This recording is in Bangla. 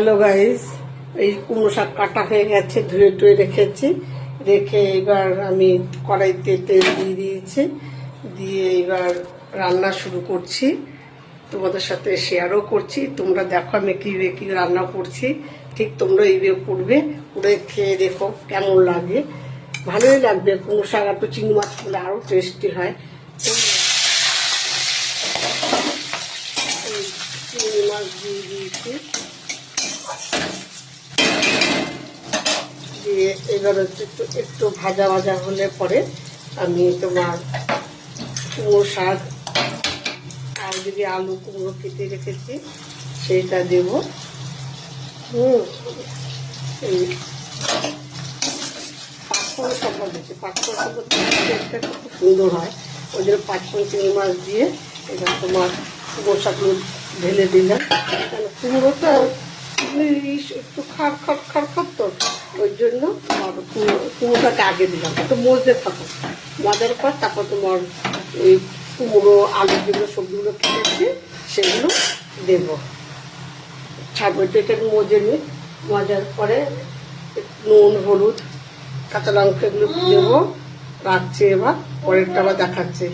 হ্যালো গাইস, এই কুমড়ো শাক কাটা হয়ে গেছে, ধুয়ে টুয়ে রেখেছি। রেখে এবার আমি কড়াইতে তেল দিয়ে দিয়েছি, দিয়ে এবার রান্না শুরু করছি। তোমাদের সাথে শেয়ারও করছি। তোমরা দেখো আমি কী রান্না করছি, ঠিক তোমরা এইভাবে করবে, করে খেয়ে দেখো কেমন লাগে। ভালোই লাগবে। কুমড়ো শাক একটু চিংড়ি মাছ করলে আরও টেস্টি হয়। চিংড়ি মাছ দিয়ে দিয়েছি, দিয়ে এবার হচ্ছে একটু ভাজা ভাজা হলে পরে আমি তোমার কুমড়ো শাক আর যদি আলু কুমড়ো কেটে রেখেছি সেইটা দেব। এই পাঁচফোড়ন সম্পদ দিচ্ছি, পাঁচফোড়ন সম্পদ টেস্টটা খুব সুন্দর হয়। ওই জন্য পাঁচফোড়ন চিংড়ি মাছ দিয়ে এবার তোমার কুমড়ো শাকগুলো ঢেলে দিলাম। কেন কুমড়োটা একটু খার তো, ওই জন্য কুমড়োটাকে আগে দিলাম, একটু মজতে থাকো। মজার পর তারপর তোমার এই কুমড়ো আলু যেগুলো সবজিগুলো কেটেছি সেগুলো দেবো। ছাড়বো এটা মজে নিই। মজার পরে নুন হলুদ কাঁচা লঙ্কা এগুলো দেবো। রাখছি, এবার পরেরটা আবার দেখাচ্ছি।